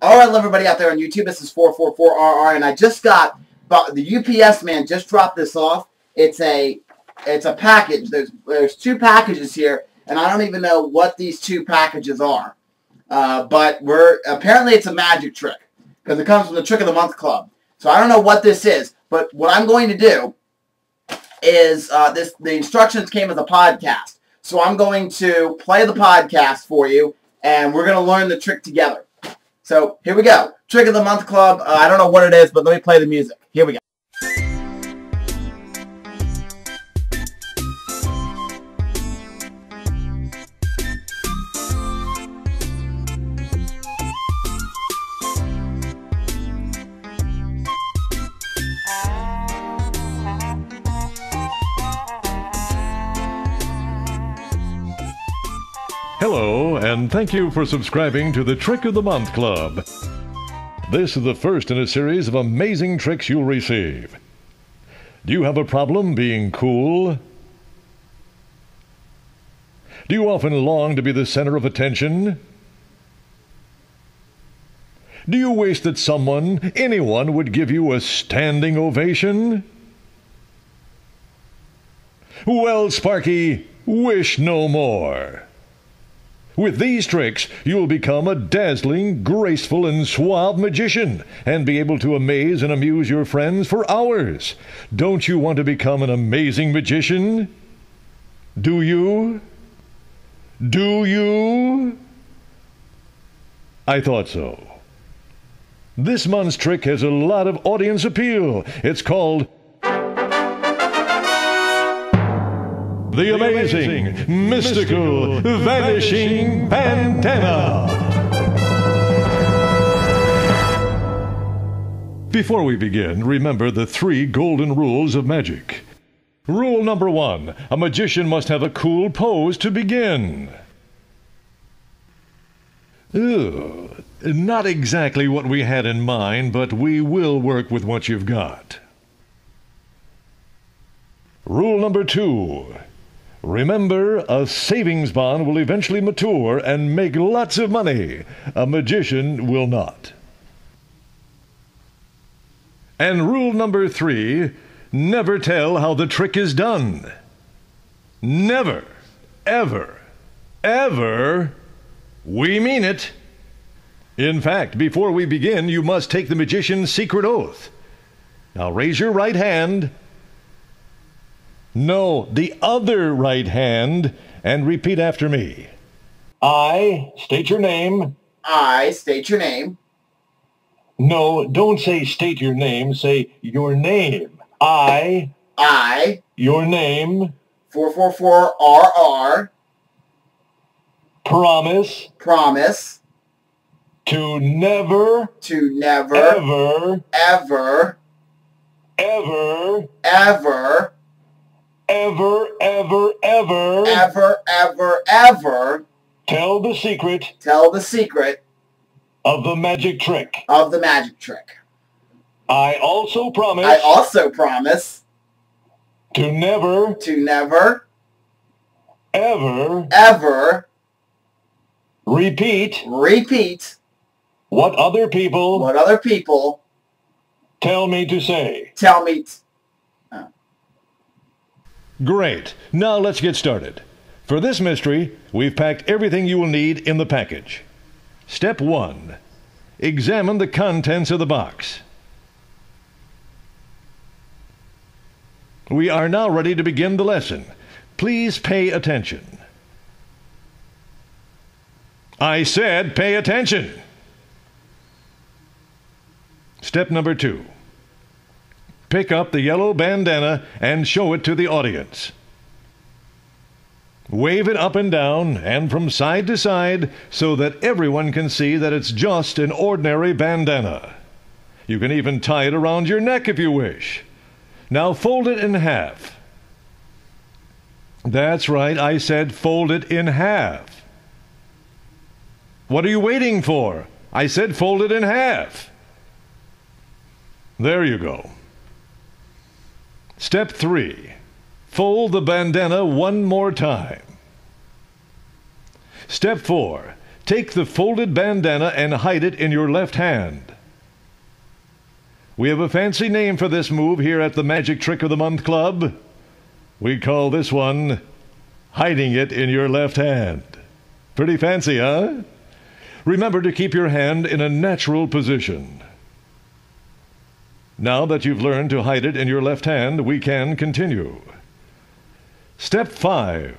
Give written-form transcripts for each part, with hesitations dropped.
All right, everybody out there on YouTube, this is 444RR, and I just got, the UPS man just dropped this off. It's a package. There's two packages here, and I don't even know what these two packages are. But apparently it's a magic trick, because it comes from the Trick of the Month Club. So I don't know what this is, but what I'm going to do is, the instructions came as a podcast. So I'm going to play the podcast for you, and we're going to learn the trick together. So, here we go. Trick of the Month Club. I don't know what it is, but let me play the music. Here we go. Hello, and thank you for subscribing to the Trick of the Month Club. This is the first in a series of amazing tricks you'll receive. Do you have a problem being cool? Do you often long to be the center of attention? Do you wish that anyone would give you a standing ovation? Well, Sparky, wish no more. With these tricks, you'll become a dazzling, graceful, and suave magician, and be able to amaze and amuse your friends for hours. Don't you want to become an amazing magician? Do you? Do you? I thought so. This month's trick has a lot of audience appeal. It's called the amazing, mystical, vanishing bandana. Before we begin, remember the 3 golden rules of magic. Rule number 1, a magician must have a cool pose to begin. Not exactly what we had in mind, but we will work with what you've got. Rule number 2. Remember, a savings bond will eventually mature and make lots of money. A magician will not. And rule number 3, never tell how the trick is done. Never, ever, ever, we mean it. In fact, before we begin, you must take the magician's secret oath. Now raise your right hand. No, the other right hand, and repeat after me. I state your name. I state your name. No, don't say state your name. Say your name. I. Your name. 444RR. Promise. Promise. To never. Ever. Ever. Ever. Tell the secret. Of the magic trick. I also promise. To never. Ever. Repeat. What other people. Tell me to say. Great. Now let's get started. For this mystery, we've packed everything you will need in the package. Step 1. Examine the contents of the box. We are now ready to begin the lesson. Please pay attention. I said pay attention. Step number 2. Pick up the yellow bandana and show it to the audience. Wave it up and down and from side to side so that everyone can see that it's just an ordinary bandana. You can even tie it around your neck if you wish. Now fold it in half. That's right, I said fold it in half. What are you waiting for? I said fold it in half. There you go. Step 3. Fold the bandana one more time. Step 4. take the folded bandana and hide it in your left hand. We have a fancy name for this move here at the Magic Trick of the Month Club. We call this one hiding it in your left hand. Pretty fancy, huh? Remember to keep your hand in a natural position. Now that you've learned to hide it in your left hand, we can continue. Step 5.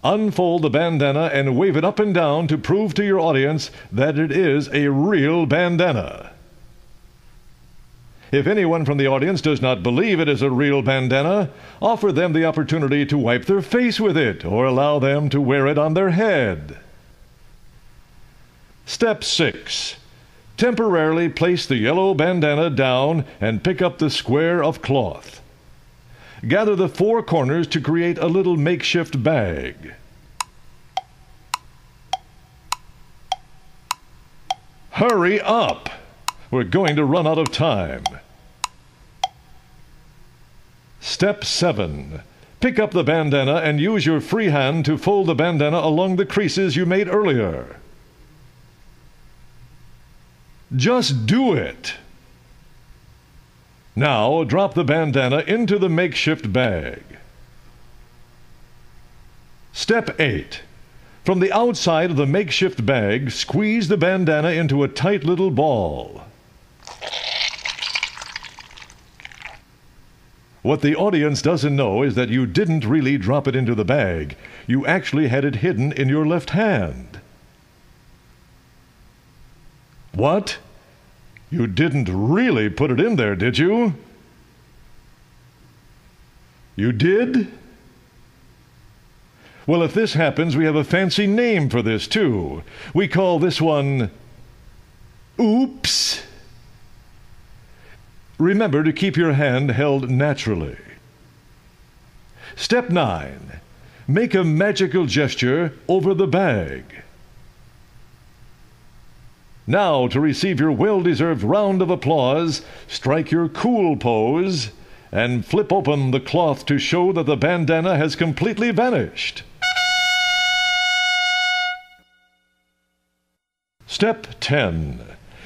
Unfold the bandana and wave it up and down to prove to your audience that it is a real bandana. If anyone from the audience does not believe it is a real bandana, offer them the opportunity to wipe their face with it or allow them to wear it on their head. Step 6. Temporarily place the yellow bandana down and pick up the square of cloth. Gather the 4 corners to create a little makeshift bag. Hurry up! We're going to run out of time. Step 7. Pick up the bandana and use your free hand to fold the bandana along the creases you made earlier. Just do it! Now drop the bandana into the makeshift bag. Step 8. From the outside of the makeshift bag, squeeze the bandana into a tight little ball. What the audience doesn't know is that you didn't really drop it into the bag. You actually had it hidden in your left hand. What? You didn't really put it in there, did you? You did? Well, if this happens, we have a fancy name for this, too. We call this one oops. Remember to keep your hand held naturally. Step 9. Make a magical gesture over the bag. Now, to receive your well-deserved round of applause, strike your cool pose and flip open the cloth to show that the bandana has completely vanished. Step 10.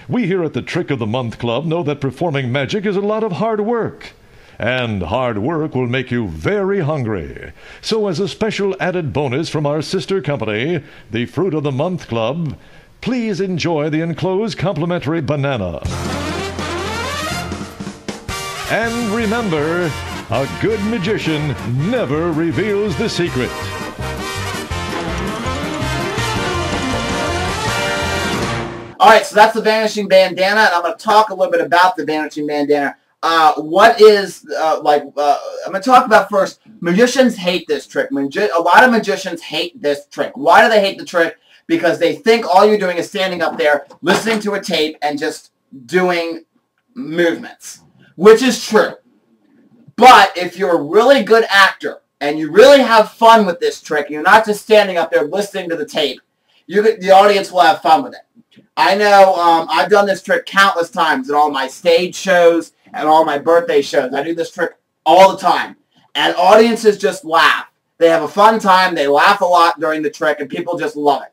We here at the Trick of the Month Club know that performing magic is a lot of hard work. And hard work will make you very hungry. So as a special added bonus from our sister company, the Fruit of the Month Club, please enjoy the enclosed complimentary banana. And remember, a good magician never reveals the secret. All right, so that's the vanishing bandana, and I'm going to talk a little bit about the vanishing bandana. I'm going to talk about first, magicians hate this trick. A lot of magicians hate this trick. Why do they hate the trick? Because they think all you're doing is standing up there, listening to a tape, and just doing movements, which is true. But if you're a really good actor, and you really have fun with this trick, you're not just standing up there listening to the tape, the audience will have fun with it. I know I've done this trick countless times at all my stage shows and all my birthday shows. I do this trick all the time. And audiences just laugh. They have a fun time. They laugh a lot during the trick, and people just love it.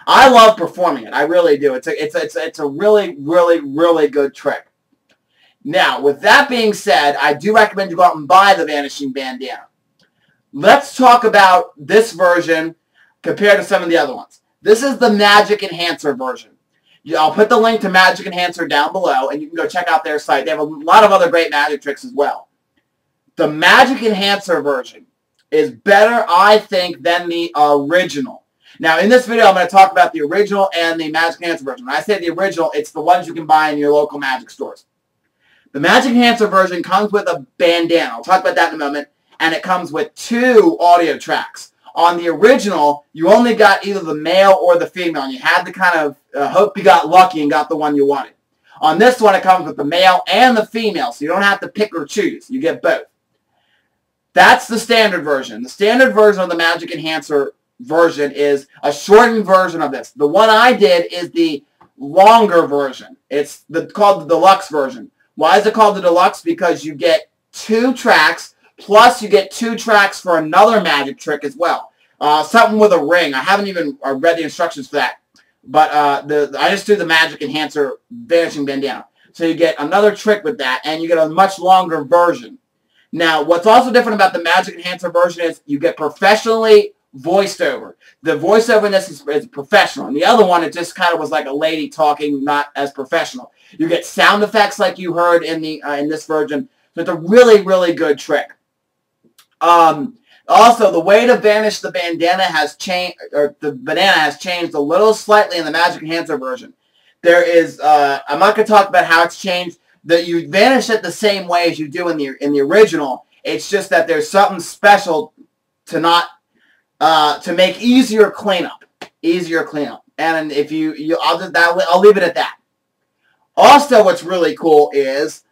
I love performing it. I really do. It's a really, really, really good trick. Now, with that being said, I do recommend you go out and buy the vanishing bandana. Let's talk about this version compared to some of the other ones. This is the Magic Enhancer version. I'll put the link to Magic Enhancer down below, and you can go check out their site. They have a lot of other great magic tricks as well. The Magic Enhancer version is better, I think, than the original. Now, in this video, I'm going to talk about the original and the Magic Enhancer version. When I say the original, it's the ones you can buy in your local magic stores. The Magic Enhancer version comes with a bandana. I'll talk about that in a moment. And it comes with 2 audio tracks. On the original, you only got either the male or the female, and you had to kind of hope you got lucky and got the one you wanted. On this one, it comes with the male and the female, so you don't have to pick or choose. You get both. That's the standard version. The standard version of the Magic Enhancer version is a shortened version of this. The one I did is the longer version. It's called the deluxe version. Why is it called the deluxe? Because you get 2 tracks, plus you get 2 tracks for another magic trick as well. Something with a ring. I haven't even read the instructions for that. But I just do the Magic Enhancer Vanishing Bandana. So you get another trick with that, and you get a much longer version. Now, what's also different about the Magic Enhancer version is you get professionally voiced over. The voiceover in this is professional. And the other one, it just kind of was like a lady talking, not as professional. You get sound effects like you heard in this version. So it's a really, really good trick. Also, the way to vanish the bandana has changed, or the banana has changed a little slightly in the Magic Enhancer version. There is, I'm not going to talk about how it's changed. That you vanish it the same way as you do in the original. It's just that there's something special to not to make easier cleanup. And if I'll leave it at that. Also, what's really cool is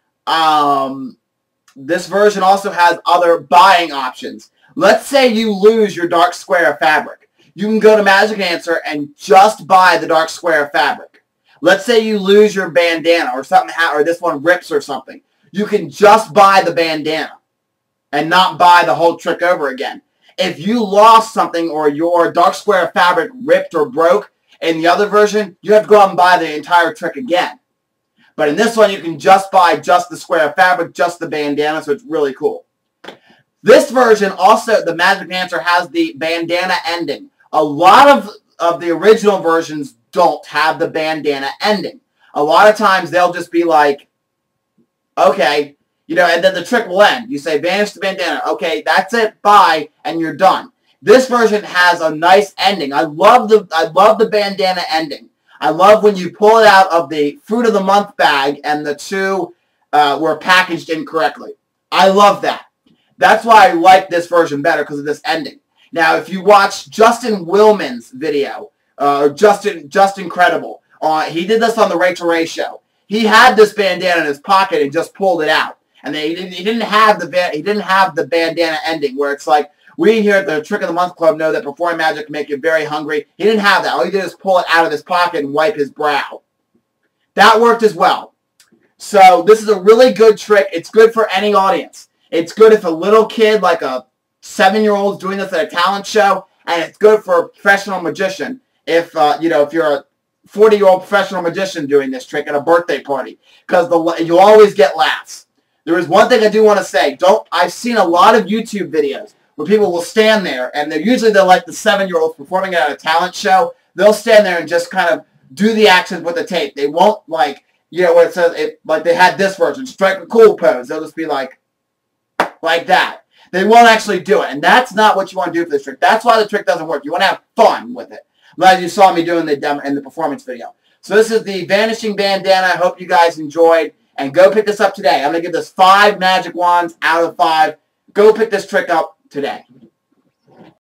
this version also has other buying options. Let's say you lose your dark square of fabric. You can go to Magic Enhancer and just buy the dark square of fabric. Let's say you lose your bandana or something, or this one rips or something. You can just buy the bandana and not buy the whole trick over again. If you lost something or your dark square of fabric ripped or broke in the other version, you have to go out and buy the entire trick again. But in this one, you can just buy just the square of fabric, just the bandana, so it's really cool. This version also, the Magic Enhancer has the bandana ending. A lot of the original versions don't have the bandana ending. A lot of times they'll just be like, okay, you know, and then the trick will end. You say, vanish the bandana. Okay, that's it, bye, and you're done. This version has a nice ending. I love the bandana ending. I love when you pull it out of the Fruit of the Month bag and the two were packaged incorrectly. I love that. That's why I like this version better, because of this ending. Now, if you watch Justin Willman's video, Justin Credible, he did this on the Rachel Ray show. He had this bandana in his pocket and just pulled it out, and he didn't have the bandana ending where it's like, we here at the Trick of the Month Club know that performing magic can make you very hungry. He didn't have that. All he did is pull it out of his pocket and wipe his brow. That worked as well. So this is a really good trick. It's good for any audience. It's good if a little kid, like a 7-year-old, is doing this at a talent show, and it's good for a professional magician. If if you're a 40-year-old professional magician doing this trick at a birthday party, because you always get laughs. There is one thing I do want to say. I've seen a lot of YouTube videos where people will stand there, and they're like the 7-year-olds performing at a talent show. They'll stand there and just kind of do the actions with the tape. They won't, like, what it says, like they had this version, strike a cool pose. They'll just be like that. They won't actually do it, and that's not what you want to do for this trick. That's why the trick doesn't work. You want to have fun with it, as you saw me doing the demo in the performance video. So this is the Vanishing Bandana. I hope you guys enjoyed, and go pick this up today. I'm going to give this 5 magic wands out of 5. Go pick this trick up today.